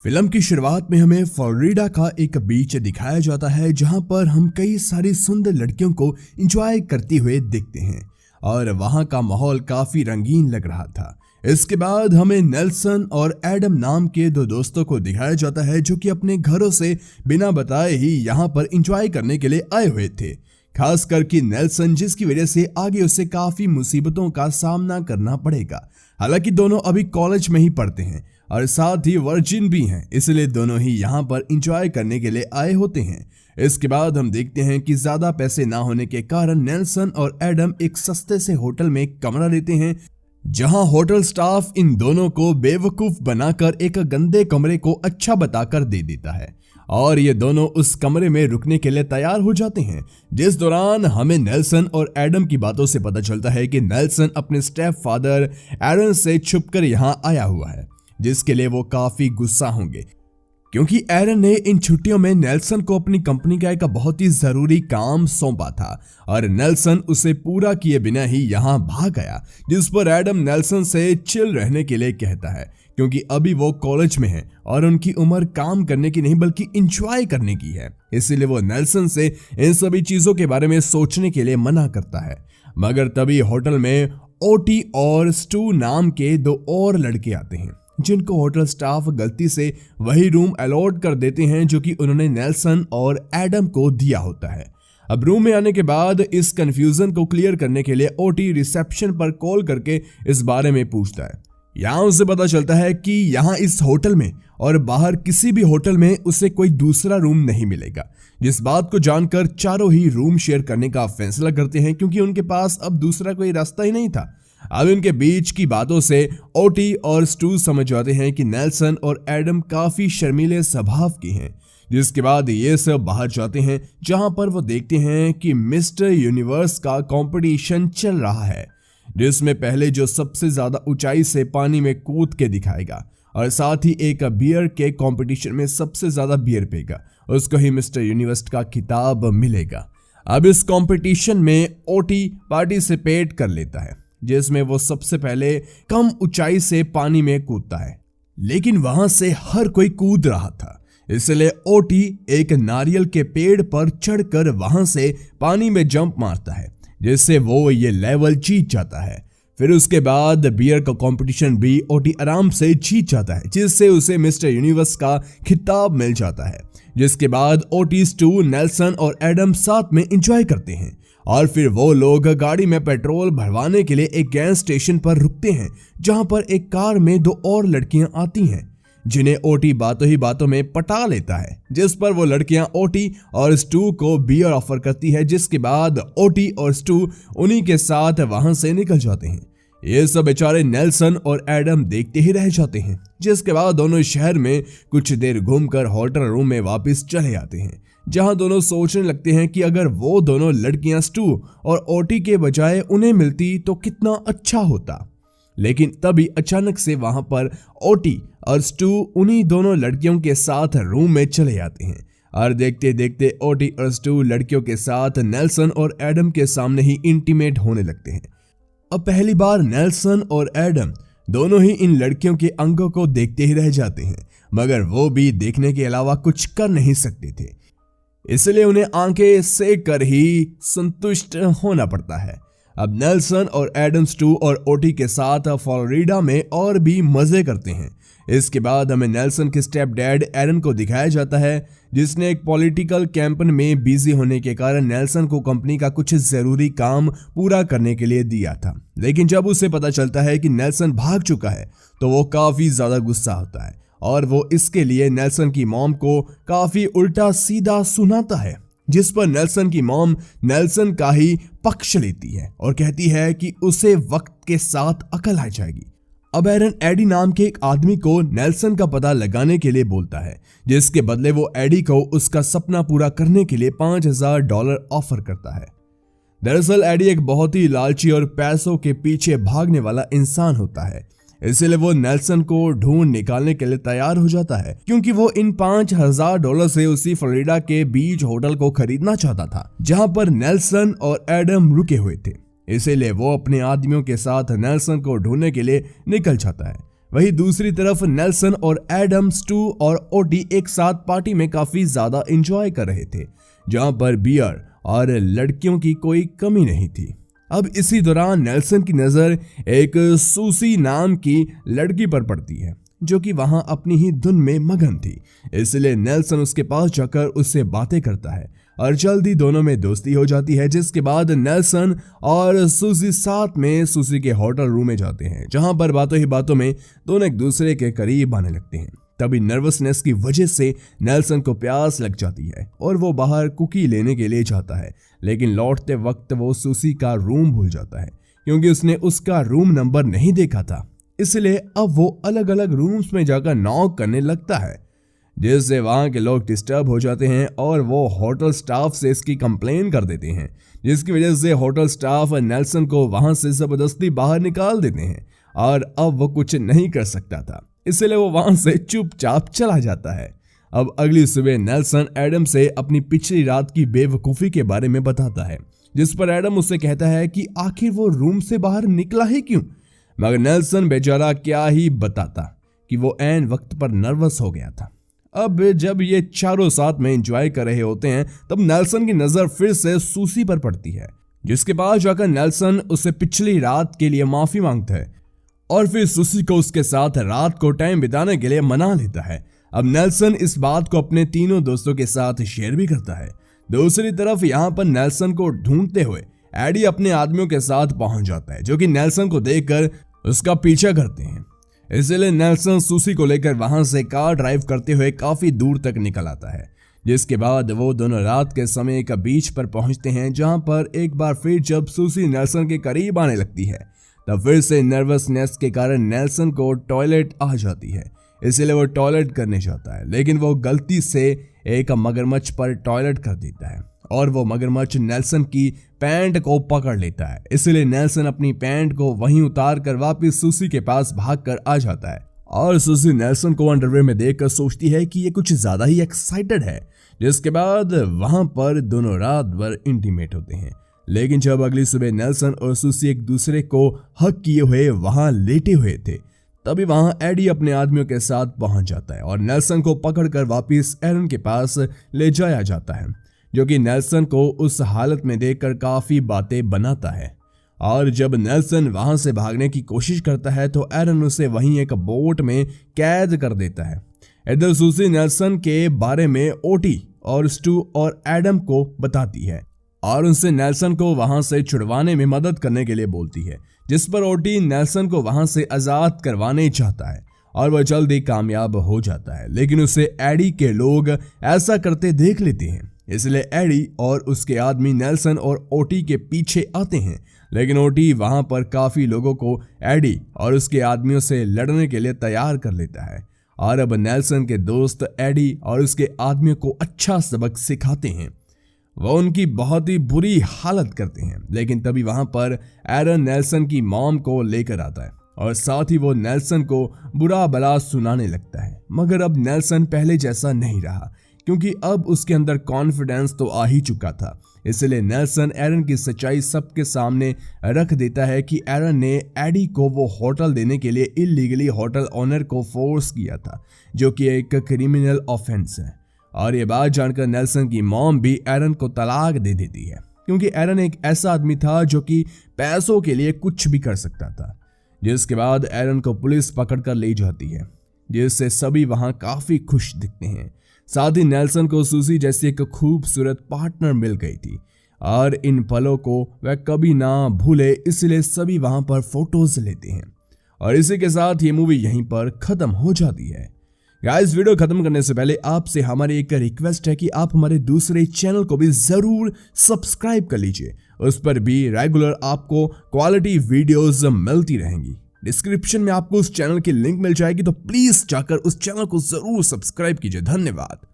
Film की शुरुआत में हमें फ्लोरिडा का एक बीच दिखाया जाता है जहां पर हम कई सारी सुंदर लड़कियों को एंजॉय करते हुए देखते हैं और वहां का माहौल काफी रंगीन लग रहा था। इसके बाद हमें नेल्सन और एडम नाम के दो दोस्तों को दिखाया जाता है जो कि अपने घरों से बिना बताए ही यहाँ पर एंजॉय करने के लिए आए हुए थे। खास करके नेल्सन, जिसकी वजह से आगे उसे काफी मुसीबतों का सामना करना पड़ेगा। हालांकि दोनों अभी कॉलेज में ही पढ़ते हैं और साथ ही वर्जिन भी हैं, इसलिए दोनों ही यहाँ पर एंजॉय करने के लिए आए होते हैं। इसके बाद हम देखते हैं कि ज्यादा पैसे ना होने के कारण नेल्सन और एडम एक सस्ते से होटल में कमरा लेते हैं, जहां होटल स्टाफ इन दोनों को बेवकूफ बनाकर एक गंदे कमरे को अच्छा बताकर दे देता है और ये दोनों उस कमरे में रुकने के लिए तैयार हो जाते हैं। जिस दौरान हमें नेल्सन और एडम की बातों से पता चलता है कि नेल्सन अपने स्टेप फादर एरन से छुपकर यहां आया हुआ है, जिसके लिए वो काफी गुस्सा होंगे क्योंकि एरन ने इन छुट्टियों में नेल्सन को अपनी कंपनी का एक बहुत ही जरूरी काम सौंपा था और नेल्सन उसे पूरा किए बिना ही यहां भाग गया। जिस पर एडम नेल्सन से चिल रहने के लिए कहता है क्योंकि अभी वो कॉलेज में है और उनकी उम्र काम करने की नहीं बल्कि एंजॉय करने की है, इसीलिए वो नेल्सन से इन सभी चीजों के बारे में सोचने के लिए मना करता है। मगर तभी होटल में ओटी और स्टू नाम के दो और लड़के आते हैं जिनको होटल स्टाफ गलती से वही रूम अलॉट कर देते हैं जो कि उन्होंने नेल्सन और एडम को दिया होता है। अब रूम में आने के बाद इस कंफ्यूजन को क्लियर करने के लिए ओटी रिसेप्शन पर कॉल करके इस बारे में पूछता है। यहाँ उसे पता चलता है कि यहाँ इस होटल में और बाहर किसी भी होटल में उसे कोई दूसरा रूम नहीं मिलेगा, जिस बात को जानकर चारों ही रूम शेयर करने का फैसला करते हैं क्योंकि उनके पास अब दूसरा कोई रास्ता ही नहीं था। अब इनके बीच की बातों से ओटी और स्टू समझ जाते हैं कि नेल्सन और एडम काफी शर्मीले स्वभाव के हैं। जिसके बाद ये सब बाहर जाते हैं जहां पर वो देखते हैं कि मिस्टर यूनिवर्स का कंपटीशन चल रहा है, जिसमें पहले जो सबसे ज्यादा ऊंचाई से पानी में कूद के दिखाएगा और साथ ही एक बियर के कंपटीशन में सबसे ज्यादा बियर पिएगा उसको ही मिस्टर यूनिवर्स का खिताब मिलेगा। अब इस कंपटीशन में ओटी पार्टिसिपेट कर लेता है जिसमें वो सबसे पहले कम ऊंचाई से पानी में कूदता है, लेकिन वहां से हर कोई कूद रहा था, इसलिए ओटी एक नारियल के पेड़ पर चढ़कर वहां से पानी में जंप मारता है जिससे वो ये लेवल जीत जाता है। फिर उसके बाद बियर का कंपटीशन भी ओटी आराम से जीत जाता है जिससे उसे मिस्टर यूनिवर्स का खिताब मिल जाता है। जिसके बाद ओटी, स्टू, नेल्सन और एडम साथ में एंजॉय करते हैं और फिर वो लोग गाड़ी में पेट्रोल भरवाने के लिए एक गैस स्टेशन पर रुकते हैं जहां पर एक कार में दो और लड़कियां आती हैं जिन्हें ओटी बातों ही बातों में पटा लेता है, जिस पर वो लड़कियां ओटी और स्टू को बियर ऑफर करती है। जिसके बाद ओटी और स्टू उन्हीं के साथ वहां से निकल जाते हैं। ये सब बेचारे नेल्सन और एडम देखते ही रह जाते हैं। जिसके बाद दोनों शहर में कुछ देर घूमकर होटल रूम में वापस चले आते हैं जहां दोनों सोचने लगते हैं कि अगर वो दोनों लड़कियां स्टू और ओटी के बजाय उन्हें मिलती तो कितना अच्छा होता। लेकिन तभी अचानक से वहां पर ओटी और स्टू उन्हीं दोनों लड़कियों के साथ रूम में चले आते हैं और देखते देखते ओटी और स्टू लड़कियों के साथ नेल्सन और एडम के सामने ही इंटीमेट होने लगते हैं। अब पहली बार नेल्सन और एडम दोनों ही इन लड़कियों के अंगों को देखते ही रह जाते हैं, मगर वो भी देखने के अलावा कुछ कर नहीं सकते थे, इसलिए उन्हें आंखें सेक कर ही संतुष्ट होना पड़ता है। अब नेल्सन और एडम स्टू और ओटी के साथ फ्लोरिडा में और भी मजे करते हैं। इसके बाद हमें नेल्सन के स्टेप डैड एरन को दिखाया जाता है जिसने एक पॉलिटिकल कैंपेन में बिजी होने के कारण नेल्सन को कंपनी का कुछ जरूरी काम पूरा करने के लिए दिया था, लेकिन जब उसे पता चलता है कि नेल्सन भाग चुका है तो वो काफी ज्यादा गुस्सा होता है और वो इसके लिए नेल्सन की मॉम को काफी उल्टा सीधा सुनाता है। जिस पर नेल्सन की मॉम नेल्सन का ही पक्ष लेती है और कहती है कि उसे वक्त के साथ अकल आ जाएगी। अब एरन एडी नाम के एक आदमी को नेल्सन का पता लगाने के लिए बोलता है, जिसके बदले वो एडी को उसका सपना पूरा करने के लिए $5000 ऑफर करता है। दरअसल एडी एक बहुत ही लालची और पैसों के पीछे भागने वाला इंसान होता है, इसलिए वो नेल्सन को ढूंढ निकालने के लिए तैयार हो जाता है क्योंकि वो इन $5000 से उसी फ्लोरिडा के बीच होटल को खरीदना चाहता था जहां पर नेल्सन और एडम रुके हुए थे। इसीलिए वो अपने आदमियों के साथ नेल्सन को ढूंढने के लिए निकल जाता है। वहीं दूसरी तरफ नेल्सन और एडम, स्टू और ओटी एक साथ पार्टी में काफी ज्यादा एंजॉय कर रहे थे, जहां पर बियर और लड़कियों की कोई कमी नहीं थी। अब इसी दौरान नेल्सन की नजर एक सूसी नाम की लड़की पर पड़ती है, जो कि वहां अपनी ही धुन में मगन थी। इसलिए नेल्सन उसके पास जाकर उससे बातें करता है और जल्दी दोनों में दोस्ती हो जाती है, जिसके बाद नेल्सन और सूसी साथ में सूसी के होटल रूम में जाते हैं, जहां पर बातों ही बातों में दोनों एक दूसरे के करीब आने लगते हैं। तभी नर्वसनेस की वजह से नेल्सन को प्यास लग जाती है और वो बाहर कुकी लेने के लिए जाता है, लेकिन लौटते वक्त वो सूसी का रूम भूल जाता है, क्योंकि उसने उसका रूम नंबर नहीं देखा था। इसलिए अब वो अलग अलग रूम्स में जाकर नॉक करने लगता है, जिससे वहां के लोग डिस्टर्ब हो जाते हैं और वो होटल स्टाफ से इसकी कंप्लेन कर देते हैं, जिसकी वजह से होटल स्टाफ नेल्सन को वहां से जबरदस्ती बाहर निकाल देते हैं और अब वो कुछ नहीं कर सकता था, इसलिए वो वहां से चुपचाप चला जाता है। अब अगली सुबह नेल्सन एडम से अपनी पिछली रात की बेवकूफ़ी के बारे में बताता है, जिस पर एडम उससे कहता है कि आखिर वो रूम से बाहर निकला ही क्यों। मगर नेल्सन बेचारा क्या ही बताता कि वो ऐन वक्त पर नर्वस हो गया था। अब जब ये चारों साथ में एंजॉय कर रहे होते हैं, तब नेल्सन की नजर फिर से सूसी पर पड़ती है, जिसके पास जाकर नेल्सन उससे पिछली रात के लिए माफी मांगता है और फिर सूसी को उसके साथ रात को टाइम बिताने के लिए मना लेता है। अब नेल्सन इस बात को अपने तीनों दोस्तों के साथ शेयर भी करता है। दूसरी तरफ यहाँ पर नेल्सन को ढूंढते हुए एडी अपने आदमियों के साथ पहुंच जाता है, जो कि नेल्सन को देखकर उसका पीछा करते हैं। इसलिए नेल्सन सूसी को लेकर वहां से कार ड्राइव करते हुए काफी दूर तक निकल आता है, जिसके बाद वो दोनों रात के समय एक बीच पर पहुंचते हैं, जहां पर एक बार फिर जब सूसी नेल्सन के करीब आने लगती है, तब फिर से नर्वसनेस के कारण नेल्सन को टॉयलेट आ जाती है। इसलिए वो टॉयलेट करने जाता है, लेकिन वो गलती से एक मगरमच्छ पर टॉयलेट कर देता है और वो मगरमच्छ नेल्सन की पैंट को पकड़ लेता है। इसलिए नेल्सन अपनी पैंट को वहीं उतार कर वापस सूसी के पास भागकर आ जाता है और सूसी नेल्सन को अंडरवेयर में देखकर सोचती है कि ये कुछ ज्यादा ही एक्साइटेड है, जिसके बाद वहां पर दोनों रात भर इंटीमेट होते हैं। लेकिन जब अगली सुबह नेल्सन और सूसी एक दूसरे को हक किए हुए वहां लेटे हुए थे, तभी वहां एडी अपने आदमियों के साथ पहुंच जाता है और नेल्सन को पकड़कर वापस एरन के पास ले जाया जाता है, जो कि नेल्सन को उस हालत में देखकर काफी बातें बनाता है। और जब नेल्सन वहां से भागने की कोशिश करता है तो एरन उसे वहीं एक बोट में कैद कर देता है। इधर सूसी नेल्सन के बारे में ओटी और स्टू और एडम को बताती है और उनसे नेल्सन को वहां से छुड़वाने में मदद करने के लिए बोलती है, जिस पर ओटी नेल्सन को वहां से आजाद करवाने चाहता है और वह जल्दी कामयाब हो जाता है। लेकिन उसे एडी के लोग ऐसा करते देख लेते हैं, इसलिए एडी और उसके आदमी नेल्सन और ओटी के पीछे आते हैं। लेकिन ओटी वहां पर काफी लोगों को एडी और उसके आदमियों से लड़ने के लिए तैयार कर लेता है और अब नेल्सन के दोस्त एडी और उसके आदमियों को अच्छा सबक सिखाते हैं। वो उनकी बहुत ही बुरी हालत करते हैं, लेकिन तभी वहां पर एरन नेल्सन की मॉम को लेकर आता है और साथ ही वो नेल्सन को बुरा भला सुनाने लगता है। मगर अब नेल्सन पहले जैसा नहीं रहा, क्योंकि अब उसके अंदर कॉन्फिडेंस तो आ ही चुका था। इसलिए नेल्सन एरन की सच्चाई सबके सामने रख देता है कि एरन ने एडी को वो होटल देने के लिए इलीगली होटल ओनर को फोर्स किया था, जो कि एक क्रिमिनल ऑफेंस है। और ये बात जानकर नेल्सन की मॉम भी एरन को तलाक दे देती है, क्योंकि एरन एक ऐसा आदमी था जो कि पैसों के लिए कुछ भी कर सकता था। जिसके बाद एरन को पुलिस पकड़कर ले जाती है, जिससे सभी वहां काफी खुश दिखते हैं। साथ ही नेल्सन को सूसी जैसी एक खूबसूरत पार्टनर मिल गई थी और इन पलों को वह कभी ना भूले, इसलिए सभी वहां पर फोटोज लेते हैं। और इसी के साथ ये मूवी यहीं पर खत्म हो जाती है। गाइस, वीडियो खत्म करने से पहले आपसे हमारी एक रिक्वेस्ट है कि आप हमारे दूसरे चैनल को भी जरूर सब्सक्राइब कर लीजिए। उस पर भी रेगुलर आपको क्वालिटी वीडियोस मिलती रहेंगी। डिस्क्रिप्शन में आपको उस चैनल की लिंक मिल जाएगी, तो प्लीज जाकर उस चैनल को जरूर सब्सक्राइब कीजिए। धन्यवाद।